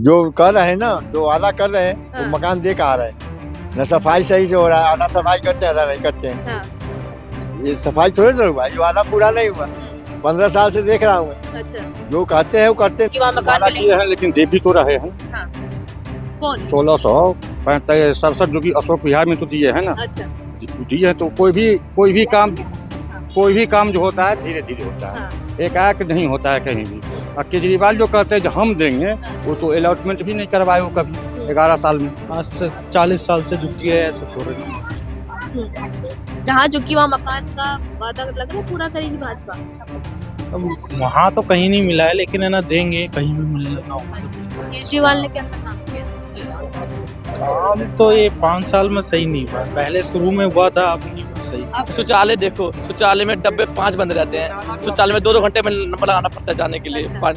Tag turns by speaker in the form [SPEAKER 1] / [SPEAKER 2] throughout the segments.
[SPEAKER 1] जो कर रहे हैं ना, जो वादा कर रहे हैं
[SPEAKER 2] हाँ।
[SPEAKER 1] वो मकान दे के आ रहे हैं। न सफाई सही से हो रहा है, आधा सफाई करते हैं आधा नहीं करते हैं।
[SPEAKER 2] हाँ।
[SPEAKER 1] ये सफाई थोड़ी ना हुआ, ये वादा पूरा नहीं हुआ। 15 साल से देख रहा हूँ मैं।
[SPEAKER 2] अच्छा,
[SPEAKER 1] जो कहते हैं वो करते
[SPEAKER 2] कि वहाँ मकान
[SPEAKER 3] वादा
[SPEAKER 2] मिले।
[SPEAKER 3] किए हैं लेकिन दे भी तो रहे हैं।
[SPEAKER 2] हाँ। कौन?
[SPEAKER 3] 1667 जो कि अशोक विहार में तो दिए हैं ना,
[SPEAKER 2] अच्छा।
[SPEAKER 3] दिए हैं। तो कोई भी काम जो होता है धीरे धीरे होता है,
[SPEAKER 2] हाँ।
[SPEAKER 3] एकाएक नहीं होता है कहीं भी। और केजरीवाल जो कहते हैं जो हम देंगे, वो तो अलॉटमेंट भी नहीं करवाए वो कभी 11 साल में।
[SPEAKER 4] आज से 40 साल से झुकी है, ऐसा थोड़ा नहीं।
[SPEAKER 2] जहाँ झुकी वहाँ मकान का वादा लग रहा है पूरा करेगी भाजपा।
[SPEAKER 4] अब वहाँ तो कहीं नहीं मिला है, लेकिन है ना देंगे, कहीं भी मिलना होगा।
[SPEAKER 2] केजरीवाल ने कैसा काम किया?
[SPEAKER 4] काम तो ये 5 साल में सही नहीं हुआ, पहले शुरू में हुआ था, अब नहीं हुआ सही।
[SPEAKER 5] शौचालय देखो, शौचालय में डब्बे 5 बंद रहते हैं। शौचालय में 2-2 घंटे में नंबर लगाना पड़ता है जाने के लिए,
[SPEAKER 2] अच्छा।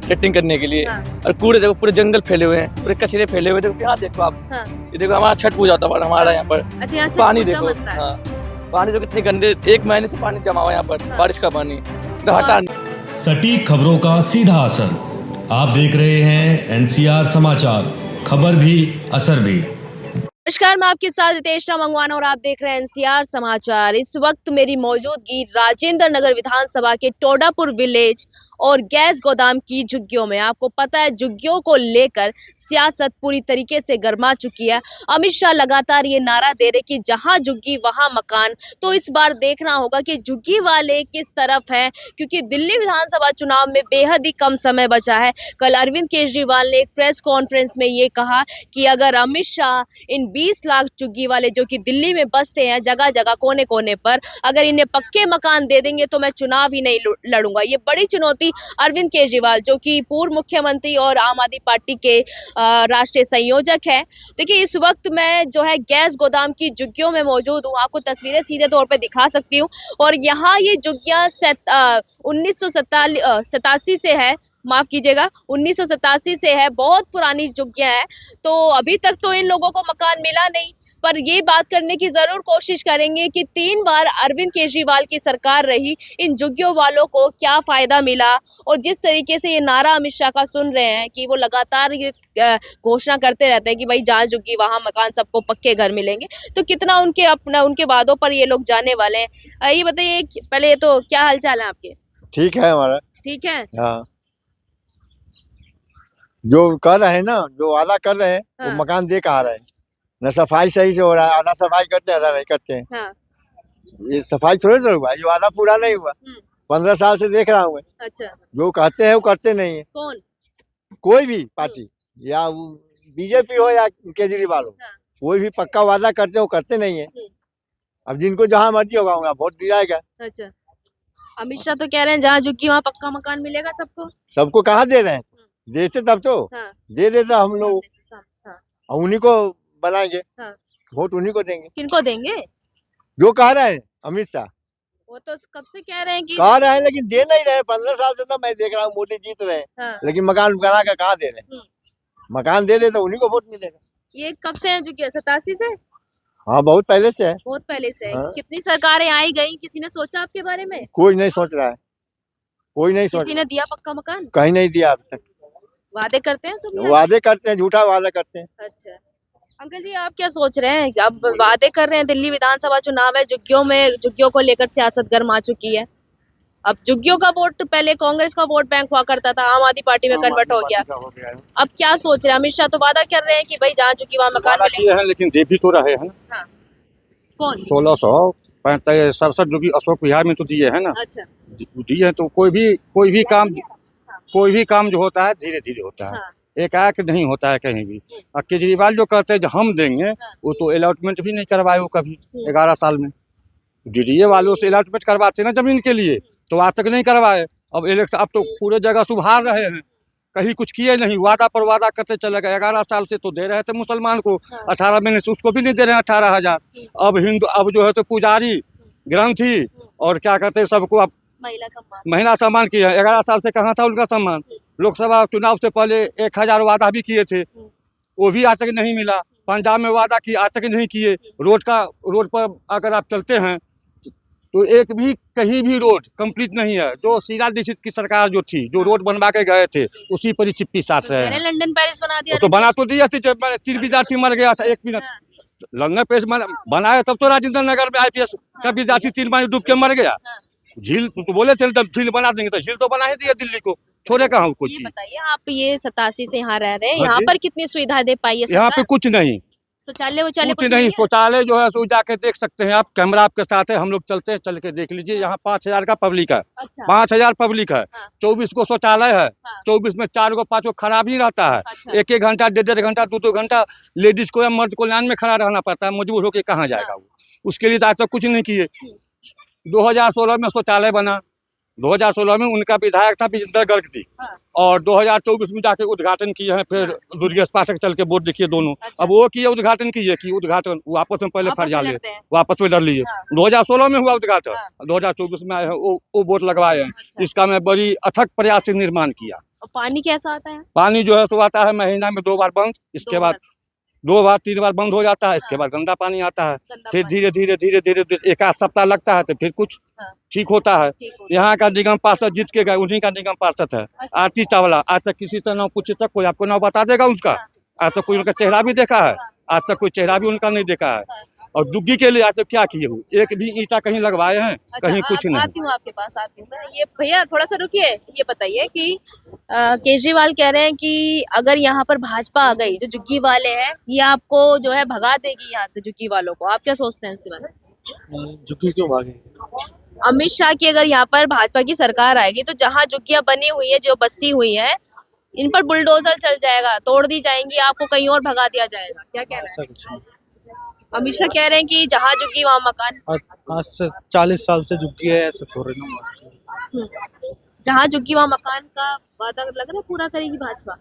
[SPEAKER 5] लेटिंग करने के लिए।
[SPEAKER 2] हाँ।
[SPEAKER 5] और कूड़े देखो, पूरे जंगल फैले हुए हैं, पूरे कचरे फैले हुए हैं। देखो यहाँ देखो आप,
[SPEAKER 2] हाँ।
[SPEAKER 5] ये देखो हमारा छठ पूजा होता है हमारा यहाँ पर।
[SPEAKER 2] अच्छा, यहाँ
[SPEAKER 5] पानी
[SPEAKER 2] छठ पूजा
[SPEAKER 5] देखो,
[SPEAKER 2] बनता है।
[SPEAKER 5] हाँ, पानी जो कितने गंदे, 1 महीने से पानी जमा हुआ है यहाँ पर,
[SPEAKER 2] हाँ।
[SPEAKER 5] बारिश का पानी तो हटा नहीं।
[SPEAKER 6] सटीक खबरों का सीधा असर। आप देख रहे हैं एनसीआर समाचार, खबर भी असर भी।
[SPEAKER 2] नमस्कार, मैं आपके साथ रितेश मंगवाना और आप देख रहे हैं एनसीआर समाचार। इस वक्त मेरी मौजूदगी राजेंद्र नगर विधानसभा के टोडापुर विलेज और गैस गोदाम की झुग्गियों में। आपको पता है झुग्गियों को लेकर सियासत पूरी तरीके से गर्मा चुकी है। अमित शाह लगातार ये नारा दे रहे कि जहां झुग्गी वहां मकान। तो इस बार देखना होगा कि झुग्गी वाले किस तरफ हैं, क्योंकि दिल्ली विधानसभा चुनाव में बेहद ही कम समय बचा है। कल अरविंद केजरीवाल ने एक प्रेस कॉन्फ्रेंस में ये कहा कि अगर अमित शाह इन 20 लाख झुग्गी वाले जो कि दिल्ली में बसते हैं जगह जगह कोने कोने पर, अगर इन्हें पक्के मकान दे देंगे तो मैं चुनाव ही नहीं लड़ूंगा। ये बड़ी चुनौती अरविंद केजरीवाल जो कि पूर्व मुख्यमंत्री और आम आदमी पार्टी के राष्ट्रीय संयोजक है। देखिए, इस वक्त मैं जो है गैस गोदाम की झुग्गियों में मौजूद हूँ। आपको तस्वीरें सीधे तौर पे दिखा सकती हूँ। और यहाँ ये झुग्गियाँ 1987 से है, माफ कीजिएगा 1987 से है। बहुत पुरानी झुग्गियां हैं। तो अभी तक तो इन लोगों को मकान मिला नहीं, पर ये बात करने की जरूर कोशिश करेंगे कि 3 बार अरविंद केजरीवाल की सरकार रही, इन झुग्गियों वालों को क्या फायदा मिला। और जिस तरीके से ये नारा अमित शाह का सुन रहे हैं कि वो लगातार ये घोषणा करते रहते हैं कि भाई जहाँ झुग्गी वहाँ मकान, सबको पक्के घर मिलेंगे, तो कितना उनके वादों पर ये लोग जाने वाले हैं। ये बताइए पहले, ये तो क्या हालचाल है आपके?
[SPEAKER 1] ठीक है हमारा।
[SPEAKER 2] ठीक है।
[SPEAKER 1] हाँ, जो कर रहे हैं ना, जो वादा कर रहे हैं
[SPEAKER 2] हाँ।
[SPEAKER 1] वो मकान दे के आ रहे हैं। न सफाई सही से हो रहा है, आधा सफाई करते हैं आधा नहीं करते हैं।
[SPEAKER 2] हाँ।
[SPEAKER 1] ये सफाई थोड़ी ना हुआ, ये वादा पूरा नहीं हुआ। 15 साल से देख रहा हूँ मैं।
[SPEAKER 2] अच्छा,
[SPEAKER 1] जो कहते हैं वो करते नहीं है।
[SPEAKER 2] कौन?
[SPEAKER 1] कोई भी पार्टी, या बीजेपी हो या केजरीवाल हो,
[SPEAKER 2] हाँ।
[SPEAKER 1] कोई भी पक्का वादा करते हैं वो करते नहीं है। अब जिनको जहाँ मर्जी होगा वहाँ वोट दिया जाएगा।
[SPEAKER 2] अच्छा, अमित शाह तो कह रहे हैं जहाँ झुग्गी वहाँ पक्का मकान मिलेगा सबको।
[SPEAKER 1] सबको कहाँ दे रहे हैं? देते तब तो
[SPEAKER 2] हाँ।
[SPEAKER 1] दे देता हम लोग,
[SPEAKER 2] हाँ।
[SPEAKER 1] और उन्हीं को बनाएंगे।
[SPEAKER 2] हाँ।
[SPEAKER 1] वोट उन्हीं को देंगे
[SPEAKER 2] किनको देंगे?
[SPEAKER 1] जो कह रहे हैं अमित शाह।
[SPEAKER 2] वो तो कब से कह रहे हैं कि
[SPEAKER 1] कह रहे हैं लेकिन दे नहीं रहे। 15 साल से तो मैं देख रहा हूँ मोदी जीत रहे हैं,
[SPEAKER 2] हाँ।
[SPEAKER 1] लेकिन मकान बना कर कहाँ दे रहे हैं? मकान दे तो उन्हीं को वोट मिलेगा।
[SPEAKER 2] ये कब से है झुग्गी? 87 से?
[SPEAKER 1] हाँ, बहुत पहले से है।
[SPEAKER 2] बहुत पहले से है।
[SPEAKER 1] हाँ।
[SPEAKER 2] कितनी सरकारें आई गई, किसी ने सोचा आपके बारे में?
[SPEAKER 1] कोई नहीं सोच रहा है, कोई नहीं सोच
[SPEAKER 2] किसी ने दिया पक्का मकान?
[SPEAKER 1] कहीं नहीं दिया अब तक।
[SPEAKER 2] वादे करते हैं सब यहाँ?
[SPEAKER 1] वादे करते हैं, झूठा वादा करते हैं।
[SPEAKER 2] अच्छा, अंकल जी आप क्या सोच रहे हैं? अब वादे कर रहे हैं, दिल्ली विधानसभा चुनाव है, झुग्गियों को लेकर सियासत गर्म आ चुकी है। अब झुग्गियों का वोट पहले कांग्रेस का वोट बैंक हुआ करता था, आम आदमी पार्टी में कन्वर्ट हो गया। अब क्या सोच रहे हैं? अमित शाह तो वादा कर रहे हैं कि भाई जहाँ झुग्गी वहाँ मकान
[SPEAKER 3] वादा किए हैं लेकिन दे भी तो रहे हैं।
[SPEAKER 2] हाँ। कौन?
[SPEAKER 3] 1667 जो कि अशोक विहार में तो दिए हैं ना,
[SPEAKER 2] अच्छा।
[SPEAKER 3] दिए हैं। तो कोई भी काम जो होता है धीरे धीरे होता है,
[SPEAKER 2] हाँ।
[SPEAKER 3] एकाएक नहीं होता है कहीं भी। और केजरीवाल जो कहते हैं जो हम देंगे, वो तो अलॉटमेंट भी नहीं करवाए वो कभी 11 साल में। डीडीए वालों से अलॉटमेंट करवाते ना जमीन के लिए, तो आज तक नहीं करवाए। अब इलेक्शन, अब तो पूरे जगह सुधार रहे हैं, कहीं कुछ किए नहीं, वादा पर वादा करते चले गए। 11 साल से तो दे रहे थे मुसलमान को 18 महीने से, उसको भी नहीं दे रहे हैं 18,000। अब जो है तो पुजारी, ग्रंथी और क्या कहते हैं सबको अब महिला सम्मान किया है। 11 साल से कहाँ था उनका सम्मान? लोकसभा चुनाव से पहले 1000 वादा भी किए थे, वो भी आज तक नहीं मिला। पंजाब में वादा किए, आज तक नहीं किए। रोड पर अगर आप चलते हैं तो एक भी कहीं भी रोड कंप्लीट नहीं है। जो शीला दीक्षित की सरकार जो थी, जो रोड बनवा के गए थे, उसी पर ही चिप्पी साथ रहे
[SPEAKER 2] मैंने
[SPEAKER 3] हैं।
[SPEAKER 2] लंदन पेरिस बना दिया
[SPEAKER 3] वो तो बना तो दिया थी, जब 3 विद्यार्थी मर गया था 1 मिनट। लंदन पेरिस बनाया तब तो राजेंद्र नगर में IPS का विद्यार्थी 3 पानी डूब के मर गया। झील तो बोले चल तब झील बना देंगे, तो झील तो बना ही दिया दिल्ली को, छोड़े कहाँ कुछ
[SPEAKER 2] ये
[SPEAKER 3] चीज।
[SPEAKER 2] बताइए, आप ये 87 से यहाँ रह रहे हैं,
[SPEAKER 3] हाँ
[SPEAKER 2] यहाँ
[SPEAKER 3] जी।
[SPEAKER 2] पर कितनी सुविधाएं दे पाई है
[SPEAKER 3] यहाँ पे
[SPEAKER 2] सरकार?
[SPEAKER 3] कुछ नहीं,
[SPEAKER 2] शौचालय वौचालय
[SPEAKER 3] कुछ नहीं। शौचालय जो है सो जाके देख सकते हैं आप, कैमरा आपके साथ है, हम लोग चलते हैं, चल के देख लीजिए। यहाँ 5000 का पब्लिक है,
[SPEAKER 2] अच्छा
[SPEAKER 3] 5000 पब्लिक है,
[SPEAKER 2] हाँ।
[SPEAKER 3] 24 को शौचालय है,
[SPEAKER 2] हाँ।
[SPEAKER 3] 24 में 4 को 5 को खराब ही रहता है।
[SPEAKER 2] अच्छा
[SPEAKER 3] 1 घंटा 1.5 घंटा 2 घंटा लेडीज को या मर्द को लाइन में खड़ा रहना पड़ता है, मजबूर होकर कहाँ जाएगा वो। उसके लिए तो आज तक कुछ नहीं किए। 2016 में शौचालय बना, 2016 में उनका विधायक था विजेंद्र गर्ग जी,
[SPEAKER 2] हाँ।
[SPEAKER 3] और 2024 में जाके उद्घाटन किए हैं। फिर दुर्गेश पाठक चल के बोर्ड देखिए दोनों।
[SPEAKER 2] अच्छा।
[SPEAKER 3] अब वो किए उद्घाटन किए कि उद्घाटन वो आपस में पहले
[SPEAKER 2] आपस में
[SPEAKER 3] फर्जा लिए,
[SPEAKER 2] लड़ते हैं।
[SPEAKER 3] वापस में लड़ लिए।
[SPEAKER 2] हाँ।
[SPEAKER 3] 2016 में हुआ उद्घाटन,
[SPEAKER 2] हाँ।
[SPEAKER 3] 2024 में आए हैं वो बोर्ड लगवाए हैं।
[SPEAKER 2] अच्छा।
[SPEAKER 3] इसका मैं बड़ी अथक प्रयास से निर्माण किया।
[SPEAKER 2] और पानी कैसा आता है?
[SPEAKER 3] पानी जो है सो आता है महीना में 2 बार बंद, इसके बाद 2 बार 3 बार बंद हो जाता है, इसके
[SPEAKER 2] हाँ।
[SPEAKER 3] बाद गंदा पानी आता है।
[SPEAKER 2] गंदा
[SPEAKER 3] फिर
[SPEAKER 2] पानी।
[SPEAKER 3] धीरे धीरे 1 आध सप्ताह लगता है, तो फिर कुछ
[SPEAKER 2] हाँ।
[SPEAKER 3] ठीक होता है।
[SPEAKER 2] ठीक हो
[SPEAKER 3] यहाँ का निगम पार्षद जीत के गए, उन्हीं का निगम पार्षद है
[SPEAKER 2] अच्छा।
[SPEAKER 3] आरती चावला। आज तक किसी से ना पूछे तक कोई आपको ना बता देगा उसका। आज तक कोई उनका चेहरा भी देखा है? आज तक कोई चेहरा भी उनका नहीं देखा है। और जुग्गी के लिए आज तक क्या किए हो? एक भी ईंटा कहीं लगवाए हैं? कहीं कुछ नहीं।
[SPEAKER 2] आती हूँ आपके पास, आती हूँ मैं। ये भैया थोड़ा सा रुकिए, ये बताइए कि केजरीवाल कह रहे हैं कि अगर यहाँ पर भाजपा आ गई, जो जुग्गी वाले हैं, ये आपको जो है भगा देगी यहाँ से, जुग्गी वालों को। आप क्या सोचते हैं इसके बारे में?
[SPEAKER 4] झुग्गी क्यों भागेंगे?
[SPEAKER 2] अमित शाह की अगर यहाँ पर भाजपा की सरकार आएगी तो जहाँ झुग्गियां बनी हुई है, जो बस्ती हुई है, इन पर बुलडोजर चल जाएगा, तोड़ दी जाएंगी, आपको कहीं और भगा दिया जाएगा। क्या कहना है?
[SPEAKER 4] ऐसा कुछ नहीं।
[SPEAKER 2] अमित शाह कह रहे हैं कि जहाँ झुग्गी वहाँ मकान।
[SPEAKER 4] आज से 40 साल से झुग्गी है, ऐसा थोड़े ना।
[SPEAKER 2] जहाँ झुग्गी वहाँ मकान का वादा लग रहा है पूरा करेगी भाजपा।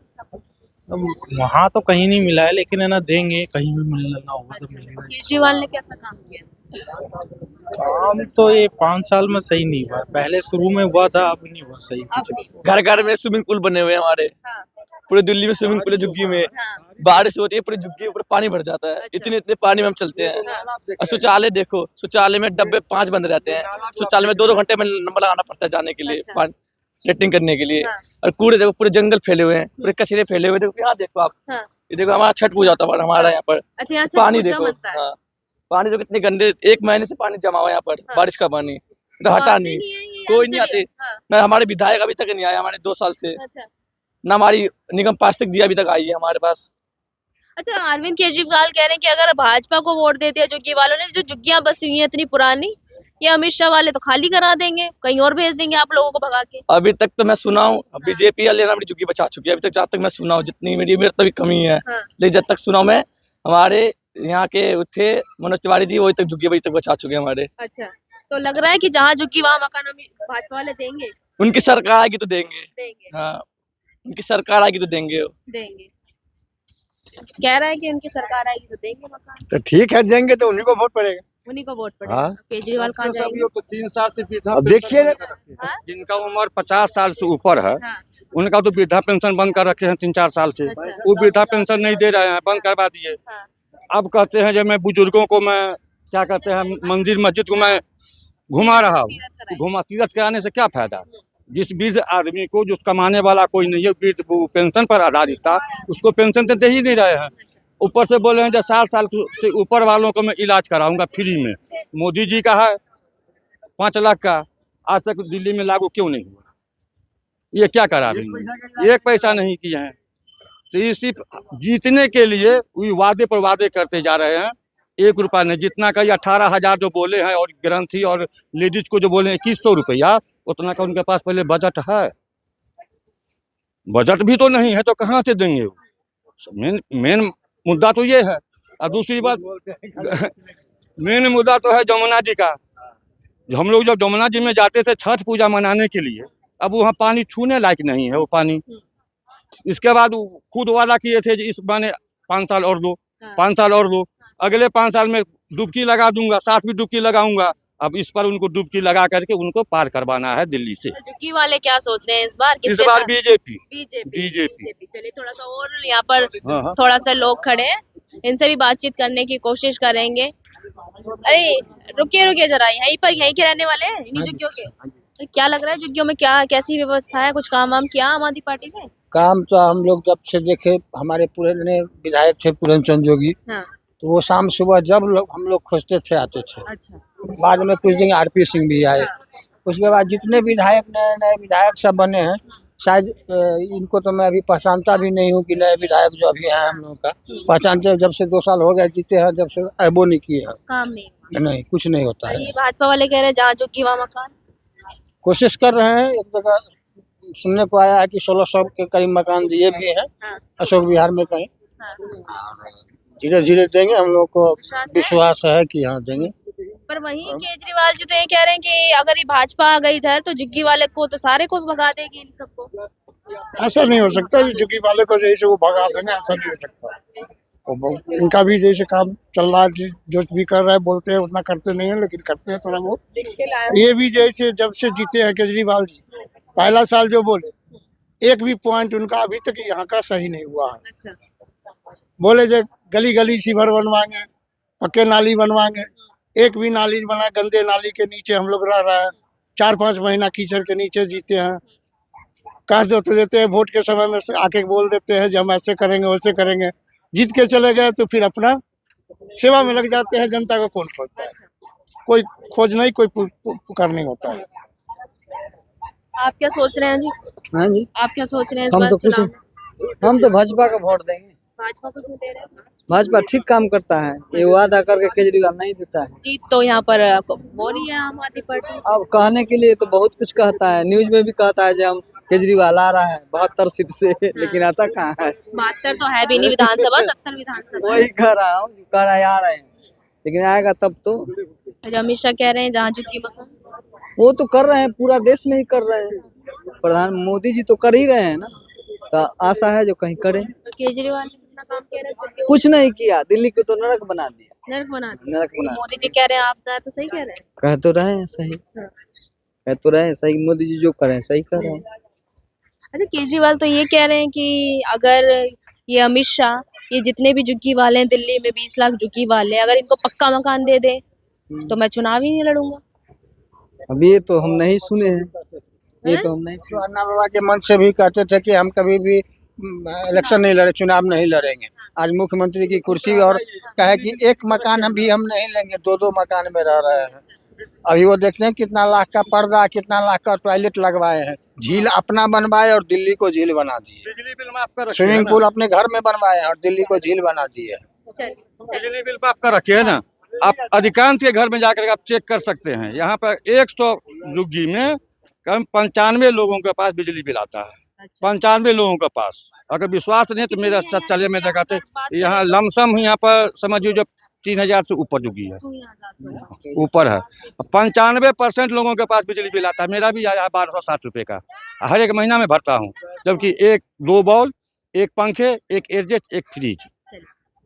[SPEAKER 4] अब वहाँ तो कहीं नहीं मिला है, लेकिन है ना देंगे, कहीं भी मिलना होगा तो मिलेगा।
[SPEAKER 2] केजरीवाल ने कैसा काम किया?
[SPEAKER 4] काम तो ये 5 साल में सही नहीं हुआ, पहले शुरू में हुआ था, अब नहीं हुआ सही
[SPEAKER 2] अब
[SPEAKER 4] कुछ।
[SPEAKER 2] नहीं।
[SPEAKER 5] घर घर में स्विमिंग पूल बने हुए हैं हमारे,
[SPEAKER 2] हाँ,
[SPEAKER 5] पूरे दिल्ली में स्विमिंग पूल है झुग्गी में।
[SPEAKER 2] हाँ,
[SPEAKER 5] बारिश होती है पूरी झुग्गी ऊपर पानी भर जाता है,
[SPEAKER 2] अच्छा।
[SPEAKER 5] इतने पानी में हम चलते हैं।
[SPEAKER 2] हाँ।
[SPEAKER 5] और शौचालय देखो, शौचालय में डब्बे 5 बंद रहते हैं। शौचालय में 2 घंटे में नंबर लगाना पड़ता है जाने के लिए,
[SPEAKER 2] अच्छा।
[SPEAKER 5] लेटरिंग करने के लिए।
[SPEAKER 2] हाँ।
[SPEAKER 5] और कूड़े देखो, पूरे जंगल फैले हुए हैं, पूरे कचरे फैले हुए। देखो यहाँ देखो आप,
[SPEAKER 2] हाँ।
[SPEAKER 5] ये देखो हमारा छठ पूजा होता है हमारा यहाँ पर।
[SPEAKER 2] अच्छा, यहाँ छठ
[SPEAKER 5] पानी
[SPEAKER 2] पूजा
[SPEAKER 5] देखो,
[SPEAKER 2] बनता है।
[SPEAKER 5] हाँ, पानी जो कितने गंदे, 1 महीने से पानी जमा हुआ है यहाँ पर,
[SPEAKER 2] हाँ।
[SPEAKER 5] बारिश का पानी तो
[SPEAKER 2] तो
[SPEAKER 5] हटा
[SPEAKER 2] आते
[SPEAKER 5] नहीं,
[SPEAKER 2] है ये
[SPEAKER 5] कोई
[SPEAKER 2] यहाँ
[SPEAKER 5] नहीं
[SPEAKER 2] से
[SPEAKER 5] आते।
[SPEAKER 2] भी? हाँ,
[SPEAKER 5] ना हमारे विधायक अभी तक नहीं आया हमारे 2 साल से,
[SPEAKER 2] अच्छा
[SPEAKER 5] ना हमारी निगम पार्षद जी अभी तक आई है हमारे पास।
[SPEAKER 2] अच्छा। अरविंद केजरीवाल कह रहे हैं कि अगर भाजपा को वोट देते हैं झुग्गी वालों ने, जो झुग्गियां बसी हुई हैं इतनी पुरानी, ये अमित शाह वाले तो खाली करा देंगे, कहीं और भेज देंगे आप लोगों को भगा के।
[SPEAKER 5] अभी तक तो मैं सुना हूँ बीजेपी वाले अपनी झुग्गी बचा चुकी है। अभी तक जहाँ तक मैं सुना हूँ, जितनी मेरी तभी कमी है,
[SPEAKER 2] हाँ।
[SPEAKER 5] लेकिन जब तक सुना हूं मैं, हमारे यहाँ के थे मनोज तिवारी जी, वही तक झुग्गी अभी तक बचा चुके हैं हमारे।
[SPEAKER 2] अच्छा, तो लग रहा है कि जहाँ झुग्गी वहाँ मकान भाजपा वाले देंगे।
[SPEAKER 5] उनकी सरकार आएगी तो देंगे,
[SPEAKER 2] देंगे
[SPEAKER 5] हाँ, उनकी सरकार आएगी तो देंगे वो।
[SPEAKER 2] देंगे। कह रहा है कि उनकी सरकार आएगी तो देंगे मकान,
[SPEAKER 1] तो ठीक है, देंगे तो उन्हीं को वोट पड़ेगा।
[SPEAKER 2] उन्हीं को वोट पड़ेगा।
[SPEAKER 1] हाँ।
[SPEAKER 2] केजरीवाल कहाँ जाएंगे?
[SPEAKER 3] तो 3 साल से वृद्धा
[SPEAKER 1] अब देखिए ना,
[SPEAKER 2] हाँ?
[SPEAKER 3] जिनका उम्र 50 साल से ऊपर है,
[SPEAKER 2] हाँ,
[SPEAKER 3] उनका तो वृद्धा पेंशन बंद कर रखे हैं 3-4 साल से।
[SPEAKER 2] अच्छा।
[SPEAKER 3] वो वृद्धा पेंशन नहीं दे रहे हैं, बंद करवा दिए।
[SPEAKER 2] हाँ,
[SPEAKER 3] अब कहते हैं जब मैं बुजुर्गों को मैं क्या कहते हैं मंदिर मस्जिद को मैं घुमा रहा हूँ,
[SPEAKER 2] तीरथ
[SPEAKER 3] तो
[SPEAKER 2] कराएंगे।
[SPEAKER 3] घुमा तीरथ कराने से क्या फायदा? जिस वृद्ध आदमी को, जो कमाने वाला कोई नहीं है, वृद्ध वो पेंशन पर आधारित था, उसको पेंशन तो दे ही नहीं रहे हैं। ऊपर से बोले हैं जब 60 साल से ऊपर वालों को मैं इलाज कराऊंगा फ्री में। मोदी जी का है 5 लाख का, आज तक दिल्ली में लागू क्यों नहीं हुआ? ये क्या करा रही है? 1 पैसा नहीं किए हैं। तो ये सिर्फ जीतने के लिए वही वादे पर वादे करते जा रहे हैं। 1 रुपया नहीं, जितना का 18,000 जो बोले हैं, और ग्रंथी और लेडीज को जो बोले 2100 रुपया, उतना का उनके पास पहले बजट है। बजट भी तो नहीं है, तो कहाँ से देंगे? मेन मुद्दा तो ये है। और दूसरी बात, मेन मुद्दा तो है जमुना जी का। हम लोग जब जमुना जी में जाते थे छठ पूजा मनाने के लिए, अब वहाँ पानी छूने लायक नहीं है वो पानी। इसके बाद खुद वादा किए थे इस माने 5 साल और दो, 5 साल और दो, अगले 5 साल में डुबकी लगा दूंगा, साथ भी डुबकी लगाऊंगा। अब इस पर उनको डुबकी लगा करके उनको पार करवाना है दिल्ली से।
[SPEAKER 2] तो झुग्गी वाले क्या सोच रहे हैं इस बार?
[SPEAKER 3] इस बार बीजेपी।
[SPEAKER 2] बीजेपी। चलिए थोड़ा सा और यहाँ पर
[SPEAKER 3] हाँ, हाँ।
[SPEAKER 2] थोड़ा सा लोग खड़े हैं, इनसे भी बातचीत करने की कोशिश करेंगे। अरे रुकिए जरा, यहीं के रहने वाले हैं इन्हीं झुग्गियों के? अरे क्या लग रहा है झुग्गियों में, क्या कैसी व्यवस्था है? कुछ काम वाम किया आम आदमी पार्टी ने?
[SPEAKER 7] काम तो हम लोग जब से देखे, हमारे पुराने विधायक थे पूरनचंद जोगी,
[SPEAKER 2] हाँ।
[SPEAKER 7] तो वो शाम सुबह जब हम लोग खोजते थे आते थे।
[SPEAKER 2] अच्छा।
[SPEAKER 7] बाद में कुछ दिन आरपी सिंह भी आए। उसके बाद जितने विधायक नए नए विधायक सब बने हैं, शायद इनको तो मैं अभी पहचानता भी नहीं हूँ कि नए विधायक जो अभी हैं हम लोग का पहचानते, जब से 2 साल हो गए जीते हैं, जब से ऐबो नहीं किए हैं।
[SPEAKER 2] काम नहीं,
[SPEAKER 7] नहीं, कुछ नहीं होता है।
[SPEAKER 2] ये भाजपा वाले कह रहे हैं जहाँ झुग्गी वहाँ मकान।
[SPEAKER 7] कोशिश कर रहे हैं, एक जगह सुनने को आया है कि 1600 के करीब मकान दिए भी हैं
[SPEAKER 2] हाँ।
[SPEAKER 7] अशोक विहार में कहीं।
[SPEAKER 2] हाँ।
[SPEAKER 7] धीरे धीरे देंगे, हम लोग को
[SPEAKER 2] विश्वास है?
[SPEAKER 7] विश्वास है कि हाँ देंगे।
[SPEAKER 2] पर वहीं केजरीवाल जी तो ये कह रहे हैं कि अगर ये भाजपा आ गई इधर तो झुग्गी वाले को तो सारे को भगा देगी, इन सबको।
[SPEAKER 8] ऐसा नहीं हो सकता, झुग्गी वाले को जैसे वो भगा देंगे, ऐसा नहीं हो सकता। इनका भी जैसे काम चल रहा है, जो भी कर रहे हैं, बोलते हैं उतना करते नहीं है, लेकिन करते हैं थोड़ा बहुत। ये भी जैसे जब से जीते हैं केजरीवाल जी, पहला साल जो बोले, एक भी पॉइंट उनका अभी तक यहाँ का सही नहीं हुआ है।
[SPEAKER 2] अच्छा।
[SPEAKER 8] बोले जो गली गली सीवर बनवाएंगे, पक्के नाली बनवाएंगे, एक भी नाली नहीं बना। गंदे नाली के नीचे हम लोग रह रहे हैं, 4-5 महीना कीचड़ के नीचे जीते हैं। कह देते हैं वोट के समय में आके बोल देते हैं जो हम ऐसे करेंगे वैसे करेंगे, जीत के चले गए तो फिर अपना सेवा में लग जाते हैं। जनता को कौन खोजता है? कोई खोज नहीं, कोई पुकार नहीं होता है।
[SPEAKER 2] आप क्या सोच रहे हैं जी?
[SPEAKER 9] हाँ जी,
[SPEAKER 2] आप क्या सोच रहे हैं इस
[SPEAKER 9] हम
[SPEAKER 2] बार
[SPEAKER 9] तो कुछ,
[SPEAKER 2] चुनाव में?
[SPEAKER 9] हम तो भाजपा का वोट देंगे।
[SPEAKER 2] भाजपा को क्यों दे रहे हैं?
[SPEAKER 9] भाजपा ठीक काम करता है, ये वादा करके केजरीवाल नहीं देता है।
[SPEAKER 2] जीत तो यहाँ पर हो रही है आम आदमी पार्टी।
[SPEAKER 9] अब कहने के लिए तो बहुत कुछ कहता है, न्यूज में भी कहता है जो हम केजरीवाल आ रहा है 72 सीट से, लेकिन आता कहाँ है?
[SPEAKER 2] 72 तो है भी नहीं विधानसभा, 70 विधानसभा।
[SPEAKER 9] वही कह रहा हूँ, कह रहा है आ रहे हैं, लेकिन आएगा तब तो।
[SPEAKER 2] जो अमित शाह कह रहे हैं जहाँ झुग्गी मकान,
[SPEAKER 9] वो तो कर रहे हैं, पूरा देश में ही कर रहे हैं। प्रधान मोदी जी तो कर ही रहे हैं ना, तो आशा है जो कहीं करें।
[SPEAKER 2] तो केजरीवाल ने कितना काम किया है झुग्गी में?
[SPEAKER 9] कुछ नहीं किया, दिल्ली को तो नरक बना दिया।
[SPEAKER 2] नरक बना दिया।
[SPEAKER 9] नरक बना
[SPEAKER 2] मोदी जी कह रहे हैं आप तो सही कह रहे हैं।
[SPEAKER 9] कह तो रहे हैं सही, कह तो रहे हैं सही, मोदी जी जो करें सही कर रहे हैं।
[SPEAKER 2] अच्छा, केजरीवाल तो ये कह रहे हैं कि अगर ये अमित शाह, ये जितने भी झुग्गी वाले हैं दिल्ली में 20 लाख झुग्गी वाले, अगर इनको पक्का मकान दे दे तो मैं चुनाव ही नहीं लड़ूंगा।
[SPEAKER 9] अभी ये तो हम नहीं सुने हैं, ये तो हम नहीं सुने।
[SPEAKER 7] अन्ना बाबा के मन से भी कहते थे कि हम कभी भी इलेक्शन नहीं लड़े, चुनाव नहीं लड़ेंगे। आज मुख्यमंत्री की कुर्सी और कहे कि एक मकान हम नहीं लेंगे, 2-2 मकान में रह रहे हैं। अभी वो देखते हैं कितना लाख का पर्दा, कितना लाख का टॉयलेट लगवाए हैं। झील अपना बनवाए और दिल्ली को झील बना दिए।
[SPEAKER 3] बिजली बिल माफ कर रखिए
[SPEAKER 7] स्विमिंग
[SPEAKER 3] ना।
[SPEAKER 7] पूल अपने घर में बनवाए हैं और दिल्ली को झील बना दिए।
[SPEAKER 3] बिजली बिल माफ कर रखिए ना। आप अधिकांश के घर में जाकर आप चेक कर सकते हैं, यहाँ पर 100 झुग्गी में कम 95 लोगों के पास बिजली बिल आता है। 95 लोगों के पास। अगर विश्वास नहीं तो मेरा चले में दिखाते, यहाँ लमसम यहाँ पर समझिए जो 3000 से ऊपर झुग्गी है, ऊपर है। 95% लोगों के पास बिजली बिल आता है। मेरा भी आया है 1260 रुपये का, हर एक महीना में भरता हूँ। जबकि 2 बॉल, 1 पंखे, 1 एडजस्ट, 1 फ्रिज,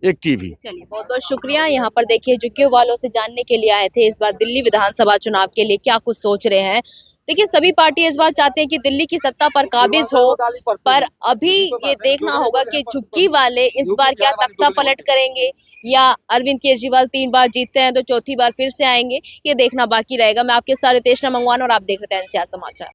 [SPEAKER 3] 1 टीवी।
[SPEAKER 2] चलिए, बहुत बहुत शुक्रिया। यहाँ पर देखिए झुग्गियों वालों से जानने के लिए आए थे इस बार दिल्ली विधानसभा चुनाव के लिए क्या कुछ सोच रहे हैं। देखिए, सभी पार्टी इस बार चाहते हैं कि दिल्ली की सत्ता पर काबिज हो, पर अभी ये देखना होगा कि झुग्गी वाले इस बार क्या तख्ता पलट करेंगे या अरविंद केजरीवाल 3 बार जीतते हैं तो चौथी बार फिर से आएंगे, ये देखना बाकी रहेगा। मैं आपके साथ रितेश मंगवान और आप देख रहे हैं NCR समाचार।